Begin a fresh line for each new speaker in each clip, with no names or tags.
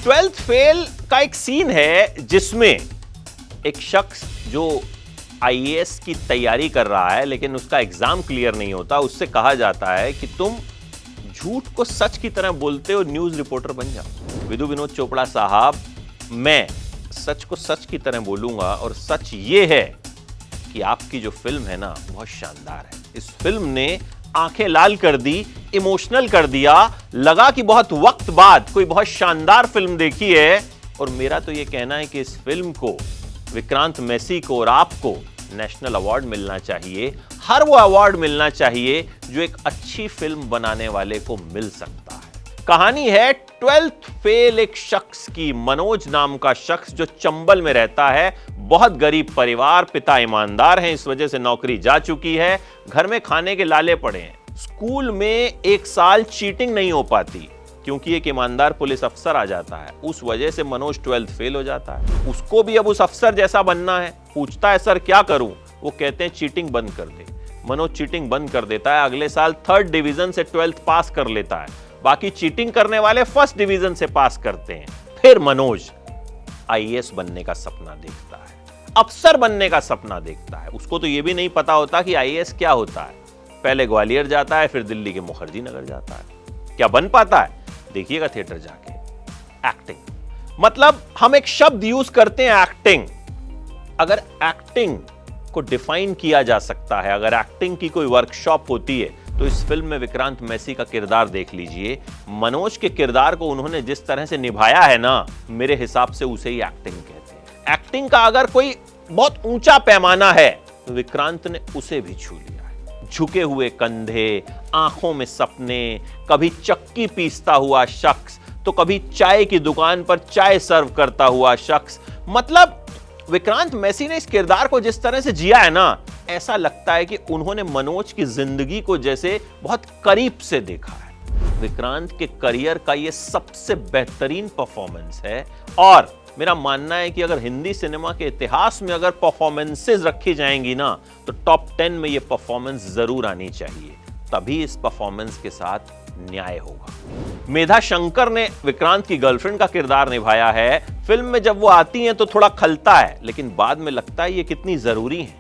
Twelfth fail का एक scene है जिसमें एक शख्स जो आईएएस की तैयारी कर रहा है लेकिन उसका एग्जाम क्लियर नहीं होता, उससे कहा जाता है कि तुम झूठ को सच की तरह बोलते हो, न्यूज रिपोर्टर बन जाओ। विदु विनोद चोपड़ा साहब, मैं सच को सच की तरह बोलूंगा और सच ये है कि आपकी जो फिल्म है ना बहुत शानदार है। इस फिल्म ने आंखें लाल कर दी, इमोशनल कर दिया, लगा कि बहुत वक्त बाद कोई बहुत शानदार फिल्म देखी है। और मेरा तो यह कहना है कि इस फिल्म को विक्रांत मैसी को और आपको नेशनल अवार्ड मिलना चाहिए, हर वो अवार्ड मिलना चाहिए जो एक अच्छी फिल्म बनाने वाले को मिल सकता है। कहानी है ट्वेल्थ फेल एक शख्स की, मनोज नाम का शख्स जो चंबल में रहता है, बहुत गरीब परिवार, पिता ईमानदार हैं, इस वजह से नौकरी जा चुकी है, घर में खाने के लाले पड़े हैं। स्कूल में एक साल चीटिंग नहीं हो पाती क्योंकि एक ईमानदार पुलिस अफसर आ जाता है, उस वजह से मनोज ट्वेल्थ फेल हो जाता है। उसको भी अब उस अफसर जैसा बनना है, पूछता है सर क्या करूं, वो कहते हैं चीटिंग बंद कर दे। मनोज चीटिंग बंद कर देता है, अगले साल 3rd डिवीजन से 12th पास कर लेता है, बाकी चीटिंग करने वाले 1st डिवीजन से पास करते हैं। फिर मनोज आईएएस बनने का सपना देखता है, अफसर बनने का सपना देखता है। उसको तो यह भी नहीं पता होता कि आईएएस क्या होता है। पहले ग्वालियर जाता है, फिर दिल्ली के मुखर्जी नगर जाता है। क्या बन पाता है? देखिएगा थिएटर जाके। एक्टिंग, मतलब हम एक शब्द यूज करते हैं एक्टिंग। अगर एक्टिंग को डिफाइन किया जा सकता है, अगर एक्टिंग की कोई वर्कशॉप होती है तो इस फिल्म में विक्रांत मैसी का किरदार देख लीजिए। मनोज के किरदार को उन्होंने जिस तरह से निभाया है ना, मेरे हिसाब से उसे ही एक्टिंग कहते हैं। एक्टिंग का अगर कोई बहुत ऊंचा पैमाना है तो विक्रांत ने उसे भी छू लिया है। झुके हुए कंधे, आंखों में सपने, कभी चक्की पीसता हुआ शख्स तो कभी चाय की दुकान पर चाय सर्व करता हुआ शख्स। मतलब विक्रांत मैसी ने इस किरदार को जिस तरह से जिया है ना, ऐसा लगता है कि उन्होंने मनोज की जिंदगी को जैसे बहुत करीब से देखा है। विक्रांत के करियर का यह सबसे बेहतरीन परफॉर्मेंस है और मेरा मानना है कि अगर हिंदी सिनेमा के इतिहास में अगर परफॉर्मेंसेस रखी जाएंगी ना तो टॉप 10 में यह परफॉर्मेंस जरूर आनी चाहिए, तभी इस परफॉर्मेंस के साथ न्याय होगा। मेधा शंकर ने विक्रांत की गर्लफ्रेंड का किरदार निभाया है। फिल्म में जब वो आती हैं तो थोड़ा खलता है, लेकिन बाद में लगता है ये कितनी जरूरी है।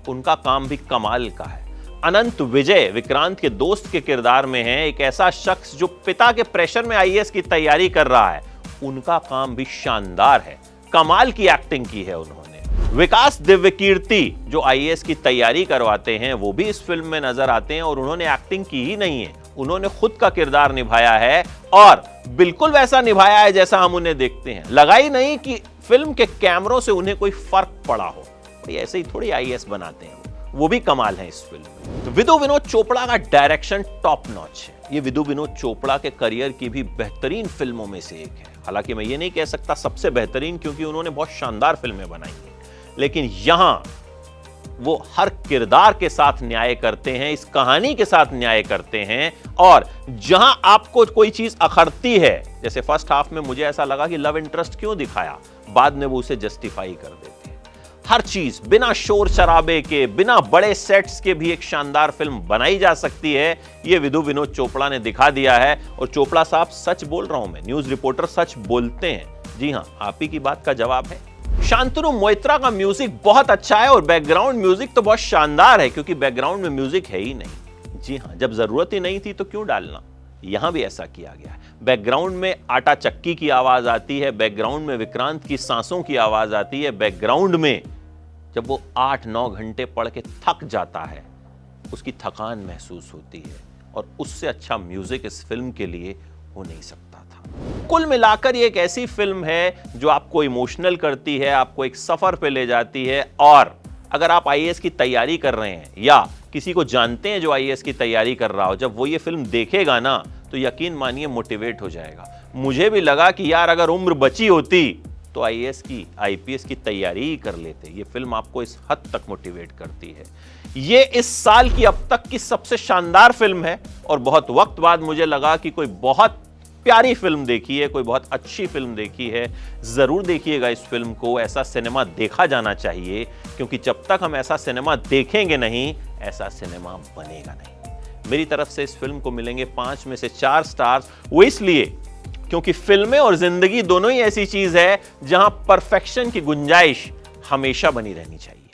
उनका काम भी कमाल का है। अनंत विजय विक्रांत के दोस्त के किरदार में है, एक ऐसा शख्स जो पिता के प्रेशर में आईएएस की तैयारी कर रहा है। उनका काम भी शानदार है, कमाल की एक्टिंग की है उन्होंने। विकास दिव्यकीर्ति जो आईएएस की तैयारी करवाते हैं वो भी इस फिल्म में नजर आते हैं और उन्होंने एक्टिंग की ही नहीं है, उन्होंने खुद का किरदार निभाया है और बिल्कुल वैसा निभाया है जैसा हम उन्हें देखते हैं। लगा ही नहीं कि फिल्म के कैमरों से उन्हें कोई फर्क पड़ा हो। ऐसे ही थोड़ी आईएएस बनाते हैं, वो भी कमाल है इस फिल्म में। तो विदु विनोद चोपड़ा का डायरेक्शन टॉप नॉच है। ये विदु विनोद चोपड़ा के करियर की भी बेहतरीन फिल्मों में से एक है। हालांकि मैं ये नहीं कह सकता सबसे बेहतरीन, क्योंकि उन्होंने बहुत शानदार फिल्में बनाई हैं, लेकिन यहां वो हर किरदार के साथ न्याय करते हैं, इस कहानी के साथ न्याय करते हैं। और जहां आपको कोई चीज अखरती है, जैसे फर्स्ट हाफ में मुझे ऐसा लगा कि लव इंटरेस्ट क्यों दिखाया, बाद में वो उसे जस्टिफाई कर देते हैं। हर चीज बिना शोर शराबे के, बिना बड़े सेट्स के भी एक शानदार फिल्म बनाई जा सकती है, ये विदु विनोद चोपड़ा ने दिखा दिया है। और चोपड़ा साहब, सच बोल रहा हूं मैं, न्यूज रिपोर्टर सच बोलते हैं। जी हां, आप ही की बात का जवाब है। शांतनु मोइत्रा का म्यूजिक बहुत अच्छा है और बैकग्राउंड म्यूजिक तो बहुत शानदार है, क्योंकि बैकग्राउंड में म्यूजिक है ही नहीं। जी हां, जब जरूरत ही नहीं थी तो क्यों डालना, यहां भी ऐसा किया गया है। बैकग्राउंड में आटा चक्की की आवाज आती है, बैकग्राउंड में विक्रांत की सांसों की आवाज आती है, बैकग्राउंड में जब वो 8-9 घंटे पढ़ के थक जाता है उसकी थकान महसूस होती है, और उससे अच्छा म्यूजिक इस फिल्म के लिए हो नहीं सकता था। कुल मिलाकर ये एक ऐसी फिल्म है जो आपको इमोशनल करती है, आपको एक सफर पे ले जाती है। और अगर आप आईएएस की तैयारी कर रहे हैं या किसी को जानते हैं जो आईएएस की तैयारी कर रहा हो, जब वो ये फिल्म देखेगा ना तो यकीन मानिए मोटिवेट हो जाएगा। मुझे भी लगा कि यार अगर उम्र बची होती तो आईएएस की, आईपीएस की तैयारी ही कर लेते। ये फिल्म आपको इस हद तक मोटिवेट करती है। ये इस साल की अब तक की सबसे शानदार फिल्म है और बहुत वक्त बाद मुझे लगा कि कोई बहुत प्यारी फिल्म देखी है, कोई बहुत अच्छी फिल्म देखी है। जरूर देखिएगा इस फिल्म को, ऐसा सिनेमा देखा जाना चाहिए, क्योंकि जब तक हम ऐसा सिनेमा देखेंगे नहीं, ऐसा सिनेमा बनेगा नहीं। मेरी तरफ से इस फिल्म को मिलेंगे 5 में से 4 स्टार्स। वो इसलिए क्योंकि फिल्में और जिंदगी दोनों ही ऐसी चीज है जहां परफेक्शन की गुंजाइश हमेशा बनी रहनी चाहिए।